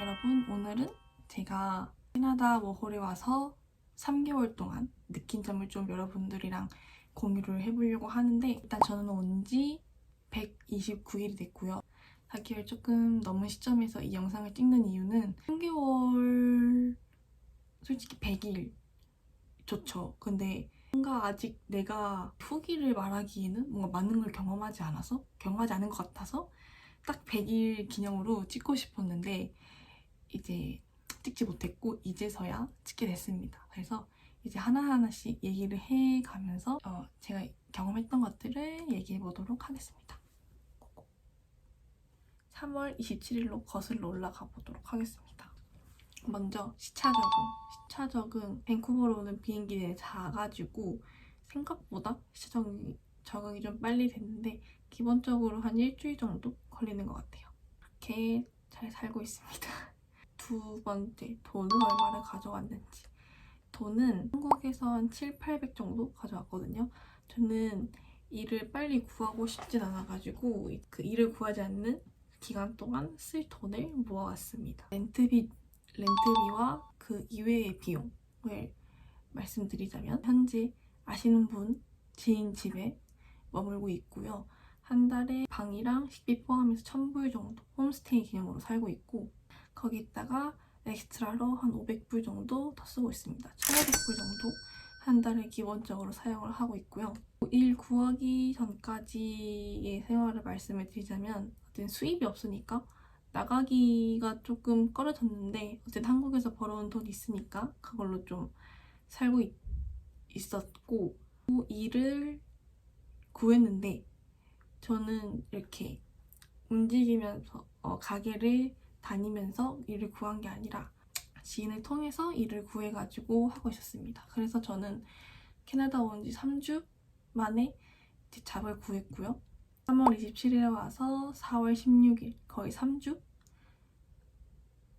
여러분, 오늘은 제가 캐나다 워홀에 와서 3개월 동안 느낀 점을 좀 여러분들이랑 공유를 해보려고 하는데, 일단 저는 온 지 129일이 됐고요. 4개월 조금 넘은 시점에서 이 영상을 찍는 이유는 3개월, 솔직히 100일 좋죠. 근데 뭔가 아직 내가 후기를 말하기에는 뭔가 많은 걸 경험하지 않은 것 같아서 딱 100일 기념으로 찍고 싶었는데 이제 찍지 못했고 이제서야 찍게 됐습니다. 그래서 이제 하나하나씩 얘기를 해가면서 제가 경험했던 것들을 얘기해 보도록 하겠습니다. 3월 27일로 거슬러 올라가 보도록 하겠습니다. 먼저 시차 적응. 밴쿠버로 오는 비행기에 자가지고 생각보다 시차 적응이 좀 빨리 됐는데 기본적으로 한 일주일 정도 걸리는 것 같아요. 이렇게 잘 살고 있습니다. 두 번째, 돈은 얼마를 가져왔는지. 돈은 한국에서 한 7, 800 정도 가져왔거든요. 저는 일을 빨리 구하고 싶진 않아가지고 그 일을 구하지 않는 기간 동안 쓸 돈을 모아왔습니다. 렌트비와 그 이외의 비용을 말씀드리자면 현재 아시는 분 지인 집에 머물고 있고요. 한 달에 방이랑 식비 포함해서 1,000불 정도 홈스테이 개념으로 살고 있고, 거기다가 엑스트라로 한 500불 정도 더 쓰고 있습니다. 1,500불 정도 한 달에 기본적으로 사용을 하고 있고요. 일 구하기 전까지의 생활을 말씀을 드리자면 어쨌든 수입이 없으니까 나가기가 조금 꺼려졌는데 어쨌든 한국에서 벌어온 돈이 있으니까 그걸로 좀 살고 있었고, 일을 구했는데 저는 이렇게 움직이면서 가게를 다니면서 일을 구한 게 아니라 지인을 통해서 일을 구해가지고 하고 있었습니다. 그래서 저는 캐나다 온 지 3주 만에 이제 잡을 구했고요. 3월 27일에 와서 4월 16일 거의 3주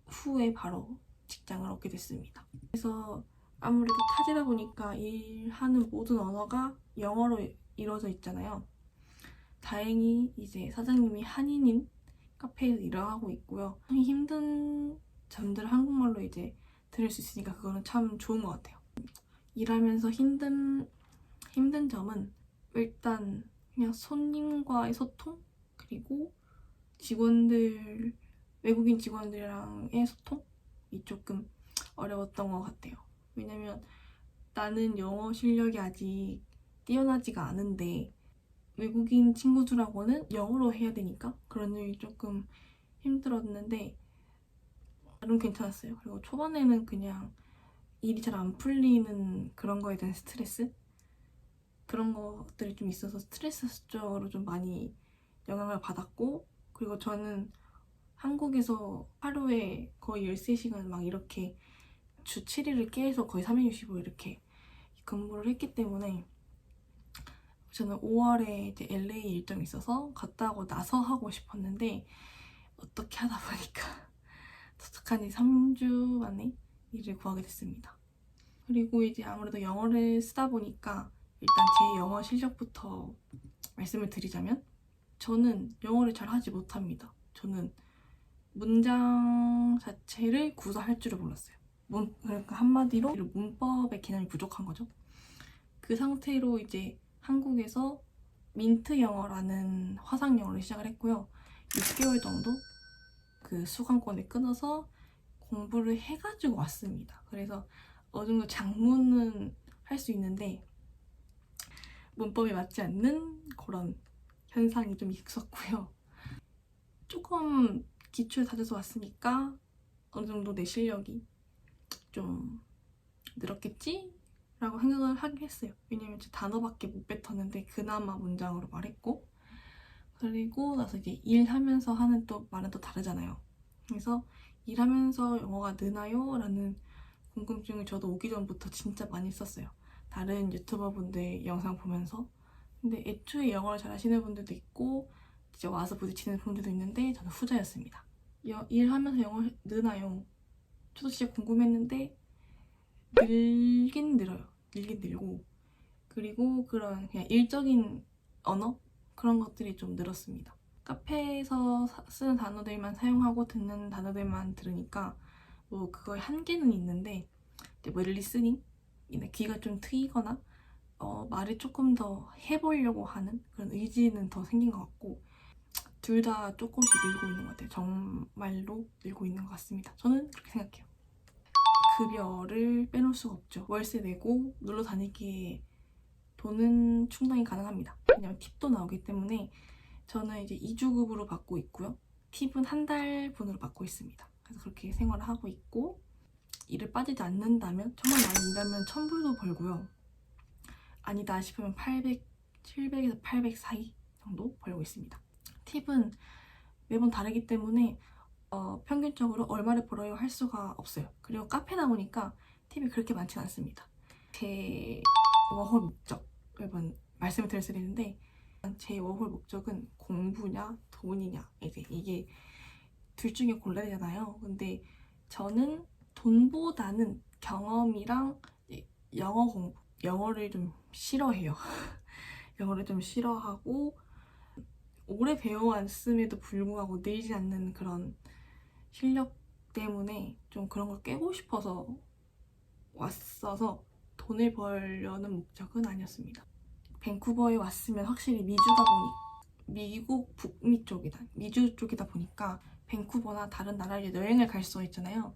후에 바로 직장을 얻게 됐습니다. 그래서 아무래도 타지다 보니까 일하는 모든 언어가 영어로 이루어져 있잖아요. 다행히 이제 사장님이 한인인 카페에서 일을 하고 있고요. 힘든 점들을 한국말로 이제 들을 수 있으니까 그거는 참 좋은 것 같아요. 일하면서 힘든 점은 일단 그냥 손님과의 소통, 그리고 외국인 직원들이랑의 소통이 조금 어려웠던 것 같아요. 왜냐면 나는 영어 실력이 아직 뛰어나지가 않은데 외국인 친구들하고는 영어로 해야 되니까 그런 점이 조금 힘들었는데 나름 괜찮았어요. 그리고 초반에는 그냥 일이 잘 안 풀리는 그런 거에 대한 스트레스? 그런 것들이 좀 있어서 스트레스적으로 좀 많이 영향을 받았고, 그리고 저는 한국에서 하루에 거의 13시간 막 이렇게 주 7일을 깨서 거의 365 이렇게 근무를 했기 때문에 저는 5월에 이제 LA 일정이 있어서 갔다 오고 나서 하고 싶었는데 어떻게 하다 보니까 도착한 지 3주 만에 일을 구하게 됐습니다. 그리고 이제 아무래도 영어를 쓰다 보니까 일단 제 영어 실력부터 말씀을 드리자면 저는 영어를 잘 하지 못합니다. 저는 문장 자체를 구사할 줄을 몰랐어요. 그러니까 한마디로 문법의 개념이 부족한 거죠. 그 상태로 이제 한국에서 민트 영어라는 화상 영어를 시작을 했고요. 6개월 정도 그 수강권을 끊어서 공부를 해가지고 왔습니다. 그래서 어느 정도 장문은 할 수 있는데 문법에 맞지 않는 그런 현상이 좀 있었고요. 조금 기초에 다져서 왔으니까 어느 정도 내 실력이 좀 늘었겠지? 라고 생각을 하긴 했어요. 왜냐면 제 단어밖에 못 뱉었는데 그나마 문장으로 말했고, 그리고 나서 이제 일하면서 하는 또 말은 또 다르잖아요. 그래서 일하면서 영어가 느나요? 라는 궁금증을 저도 오기 전부터 진짜 많이 썼어요. 다른 유튜버 분들 영상 보면서. 근데 애초에 영어를 잘하시는 분들도 있고 이제 와서 부딪히는 분들도 있는데 저는 후자였습니다. 일하면서 영어 느나요? 저도 진짜 궁금했는데 늘긴 늘고, 그리고 그런 그냥 일적인 언어? 그런 것들이 좀 늘었습니다. 카페에서 쓰는 단어들만 사용하고 듣는 단어들만 들으니까 뭐 그거에 한계는 있는데 뭐 리스닝? 귀가 좀 트이거나 말을 조금 더 해보려고 하는 그런 의지는 더 생긴 것 같고 둘 다 조금씩 늘고 있는 것 같아요. 정말로 늘고 있는 것 같습니다. 저는 그렇게 생각해요. 급여를 빼놓을 수가 없죠. 월세 내고 놀러 다니기에 돈은 충당이 가능합니다. 왜냐면 팁도 나오기 때문에 저는 이제 2주급으로 받고 있고요. 팁은 한 달분으로 받고 있습니다. 그래서 그렇게 생활을 하고 있고 일을 빠지지 않는다면 정말 많이 일하면 1000불도 벌고요. 아니다 싶으면 800, 700에서 800 사이 정도 벌고 있습니다. 팁은 매번 다르기 때문에 평균적으로 얼마를 벌어요 할 수가 없어요. 그리고 카페 나오니까 팁이 그렇게 많지는 않습니다. 제 워홀 목적 매번 말씀을 드렸어야 되는데 제 워홀 목적은 공부냐 돈이냐 이제 이게 둘 중에 골라야 되잖아요. 근데 저는 돈보다는 경험이랑 영어 공부, 영어를 좀 싫어해요. 영어를 좀 싫어하고 오래 배워왔음에도 불구하고 늘지 않는 그런 실력 때문에 좀 그런 걸 깨고 싶어서 왔어서 돈을 벌려는 목적은 아니었습니다. 밴쿠버에 왔으면 확실히 미주다 보니 미국 북미 쪽이다 미주 쪽이다 보니까 밴쿠버나 다른 나라에 여행을 갈 수 있잖아요.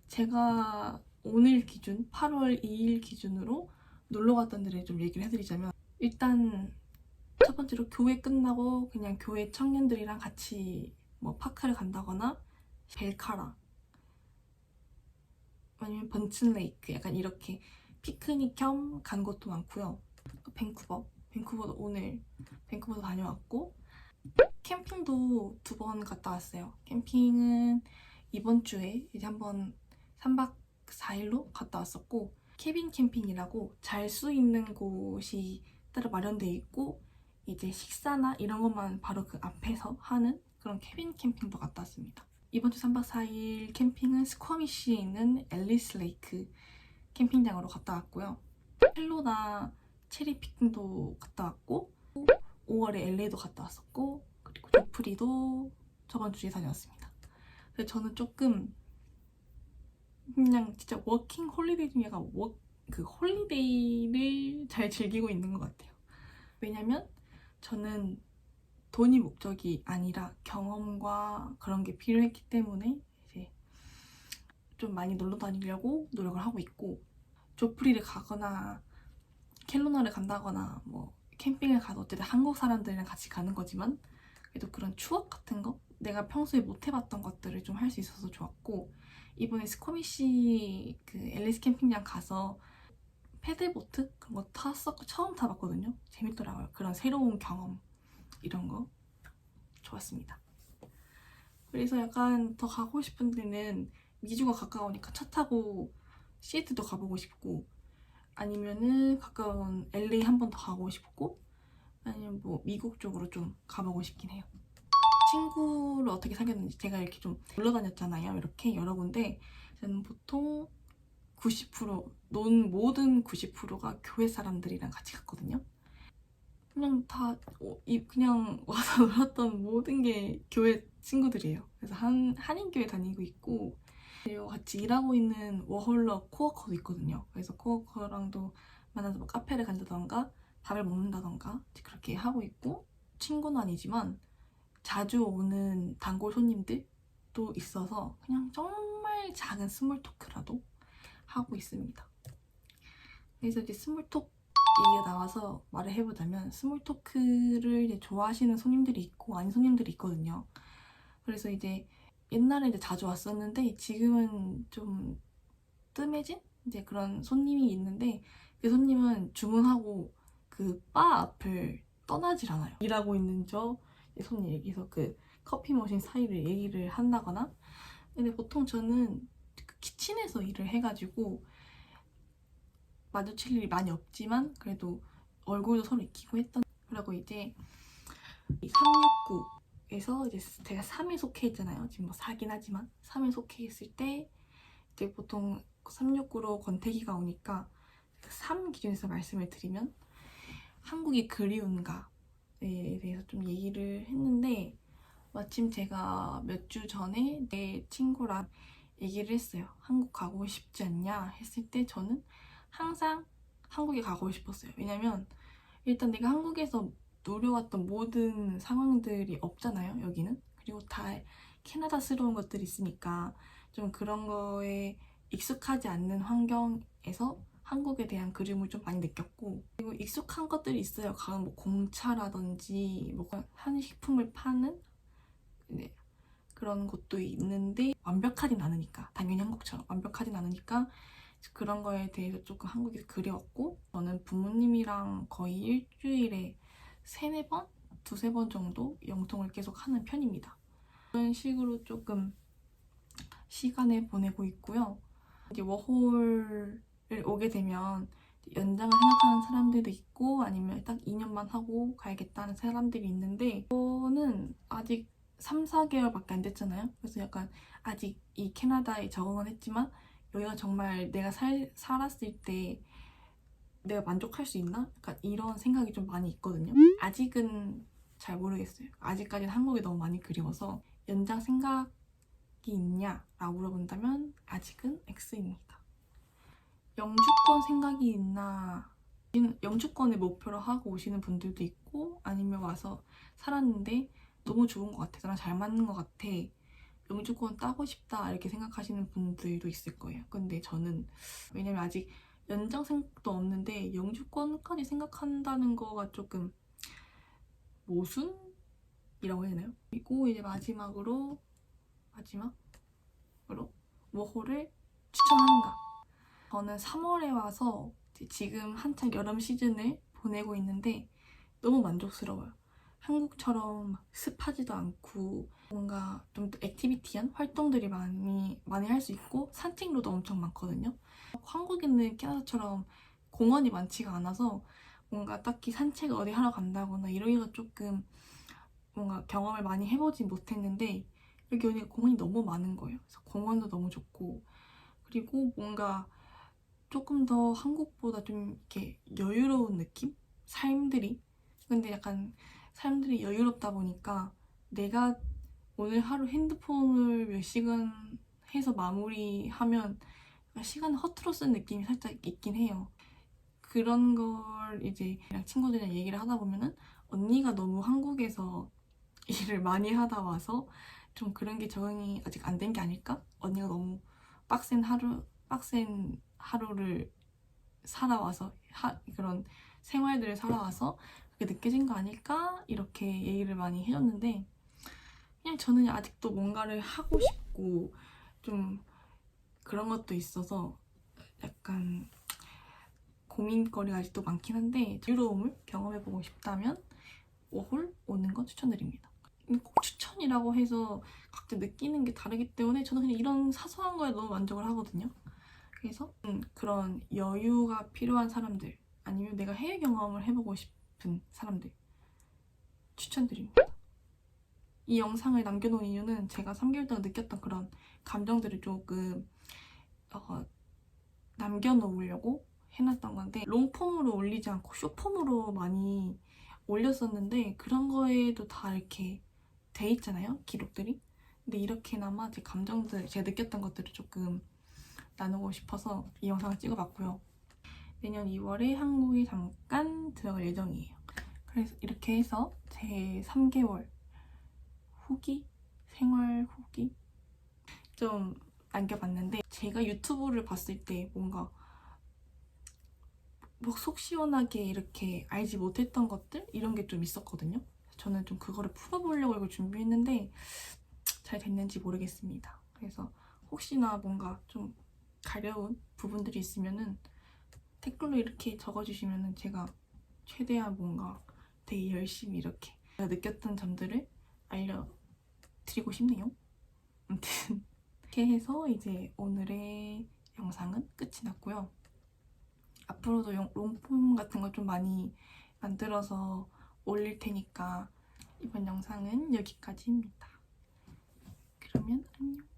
제가 오늘 기준 8월 2일 기준으로 놀러 갔던 데를 좀 얘기를 해드리자면 일단 첫 번째로 교회 끝나고 그냥 교회 청년들이랑 같이 뭐 파크를 간다거나 벨카라 아니면 번츠레이크 약간 이렇게 피크닉 겸 간 곳도 많고요. 또 밴쿠버도 오늘 밴쿠버도 다녀왔고 캠핑도 2번 갔다 왔어요. 캠핑은 이번 주에 이제 한번 3박 4일로 갔다 왔었고 케빈 캠핑이라고 잘 수 있는 곳이 따로 마련되어 있고 이제 식사나 이런 것만 바로 그 앞에서 하는 그런 케빈 캠핑도 갔다 왔습니다. 이번 주 3박 4일 캠핑은 스쿼미시에 있는 앨리스 레이크 캠핑장으로 갔다 왔고요. 켈로나 체리 피킹도 갔다 왔고 5월에 LA도 갔다 왔었고 그리고 조프리도 저번 주에 다녀왔습니다. 그래서 저는 조금 그냥 진짜 워킹 홀리데이 중에 약간 그 홀리데이를 잘 즐기고 있는 것 같아요. 왜냐면 저는 돈이 목적이 아니라 경험과 그런 게 필요했기 때문에 이제 좀 많이 놀러 다니려고 노력을 하고 있고 조프리를 가거나 켈로나를 간다거나 뭐 캠핑을 가도 어쨌든 한국 사람들이랑 같이 가는 거지만 그래도 그런 추억 같은 거 내가 평소에 못 해봤던 것들을 좀 할 수 있어서 좋았고 이번에 스쿼미시 그 앨리스 캠핑장 가서 패들보트 그런 거 탔었고 처음 타봤거든요. 재밌더라고요. 그런 새로운 경험 이런 거 좋았습니다. 그래서 약간 더 가고 싶은 데는 미주가 가까우니까 차 타고 시애틀도 가보고 싶고 아니면은 가까운 LA 한 번 더 가고 싶고 아니면 뭐 미국 쪽으로 좀 가보고 싶긴 해요. 친구를 어떻게 사귀었는지 제가 이렇게 좀 놀러 다녔잖아요. 이렇게 여러 군데 저는 보통 90% 모든 90%가 교회 사람들이랑 같이 갔거든요. 그냥 다 그냥 와서 놀았던 모든 게 교회 친구들이에요. 그래서 한인교회 다니고 있고 그리고 같이 일하고 있는 워홀러 코워커도 있거든요. 그래서 코워커랑도 만나서 뭐 카페를 간다던가 밥을 먹는다던가 그렇게 하고 있고 친구는 아니지만 자주 오는 단골 손님들도 있어서 그냥 정말 작은 스몰 토크라도 하고 있습니다. 그래서 이제 스몰 톡 얘기가 나와서 말을 해보자면 스몰 토크를 이제 좋아하시는 손님들이 있고 아닌 손님들이 있거든요. 그래서 이제 옛날에 이제 자주 왔었는데 지금은 좀 뜸해진 이제 그런 손님이 있는데 그 손님은 주문하고 그 바 앞을 떠나질 않아요. 일하고 있는 저 손님 얘기해서 그 커피 머신 사이를 얘기를 한다거나 근데 보통 저는 그 키친에서 일을 해가지고 마주칠 일이 많이 없지만 그래도 얼굴도 서로 익히고 했던 그리고 이제 369에서 이제 제가 3에 속해 있잖아요. 지금 뭐 4긴 하지만 3에 속해 있을 때 이제 보통 369로 권태기가 오니까 3 기준에서 말씀을 드리면 한국이 그리운가에 대해서 좀 얘기를 했는데 마침 제가 몇 주 전에 내 친구랑 얘기를 했어요. 한국 가고 싶지 않냐 했을 때 저는 항상 한국에 가고 싶었어요. 왜냐면 일단 내가 한국에서 누려왔던 모든 상황들이 없잖아요, 여기는. 그리고 다 캐나다스러운 것들이 있으니까 좀 그런 거에 익숙하지 않는 환경에서 한국에 대한 그리움을 좀 많이 느꼈고, 그리고 익숙한 것들이 있어요. 가면 뭐 공차라든지 뭐 한식품을 파는 그런 곳도 있는데 완벽하진 않으니까, 당연히 한국처럼 완벽하진 않으니까 그런 거에 대해서 조금 한국이 그리웠고, 저는 부모님이랑 거의 일주일에 세네 번? 두세 번 정도 영통을 계속 하는 편입니다. 그런 식으로 조금 시간을 보내고 있고요. 이제 워홀을 오게 되면 연장을 생각하는 사람들도 있고 아니면 딱 2년만 하고 가야겠다는 사람들이 있는데, 저는 아직 3, 4개월밖에 안 됐잖아요. 그래서 약간 아직 이 캐나다에 적응은 했지만 여기가 정말 내가 살았을 때 내가 만족할 수 있나? 약간 이런 생각이 좀 많이 있거든요. 아직은 잘 모르겠어요. 아직까지는 한국이 너무 많이 그리워서. 연장 생각이 있냐라고 물어본다면 아직은 X입니다. 영주권 생각이 있나? 영주권을 목표로 하고 오시는 분들도 있고, 아니면 와서 살았는데 너무 좋은 것 같아, 나랑 잘 맞는 것 같아, 영주권 따고 싶다 이렇게 생각하시는 분들도 있을 거예요. 근데 저는 왜냐면 아직 연장 생각도 없는데 영주권까지 생각한다는 거가 조금 모순이라고 해야 되나요? 그리고 이제 마지막으로 워홀을 추천하는가? 저는 3월에 와서 지금 한창 여름 시즌을 보내고 있는데 너무 만족스러워요. 한국처럼 습하지도 않고 뭔가 좀 더 액티비티한 활동들이 많이 할 수 있고 산책로도 엄청 많거든요. 한국에는 캐나다처럼 공원이 많지가 않아서 뭔가 딱히 산책을 어디 하러 간다거나 이러기가 조금 뭔가 경험을 많이 해보진 못했는데, 여기 오니까 공원이 너무 많은 거예요. 그래서 공원도 너무 좋고, 그리고 뭔가 조금 더 한국보다 좀 이렇게 여유로운 느낌? 삶들이. 근데 약간 삶들이 여유롭다 보니까 내가 오늘 하루 핸드폰을 몇 시간 해서 마무리하면 시간을 허투루 쓴 느낌이 살짝 있긴 해요. 그런 걸 이제 그냥 친구들이랑 얘기를 하다 보면은 언니가 너무 한국에서 일을 많이 하다 와서 좀 그런 게 적응이 아직 안 된 게 아닐까? 언니가 너무 빡센 하루를 살아와서 그런 생활들을 살아와서 그게 느껴진 거 아닐까? 이렇게 얘기를 많이 해줬는데, 그냥 저는 아직도 뭔가를 하고 싶고 좀 그런 것도 있어서 약간 고민거리가 아직도 많긴 한데, 자유로움을 경험해보고 싶다면 워홀 오는 거 추천드립니다. 꼭 추천이라고 해서 각자 느끼는 게 다르기 때문에 저는 그냥 이런 사소한 거에 너무 만족을 하거든요. 그래서 그런 여유가 필요한 사람들, 아니면 내가 해외 경험을 해보고 싶은 사람들 추천드립니다. 이 영상을 남겨놓은 이유는 제가 3개월 동안 느꼈던 그런 감정들을 조금 남겨놓으려고 해놨던 건데, 롱폼으로 올리지 않고 숏폼으로 많이 올렸었는데 그런 거에도 다 이렇게 돼 있잖아요, 기록들이. 근데 이렇게나마 제 감정들, 제가 느꼈던 것들을 조금 나누고 싶어서 이 영상을 찍어봤고요. 내년 2월에 한국에 잠깐 들어갈 예정이에요. 그래서 이렇게 해서 제 3개월 후기? 생활 후기? 좀 남겨봤는데, 제가 유튜브를 봤을 때 뭔가 막 속 시원하게 이렇게 알지 못했던 것들? 이런 게 좀 있었거든요. 저는 좀 그거를 풀어보려고 이걸 준비했는데 잘 됐는지 모르겠습니다. 그래서 혹시나 뭔가 좀 가려운 부분들이 있으면은 댓글로 이렇게 적어주시면은 제가 최대한 뭔가 되게 열심히 이렇게 제가 느꼈던 점들을 알려드리고 싶네요. 아무튼 이렇게 해서 이제 오늘의 영상은 끝이 났고요. 앞으로도 롱폼 같은 거 좀 많이 만들어서 올릴 테니까 이번 영상은 여기까지입니다. 그러면 안녕.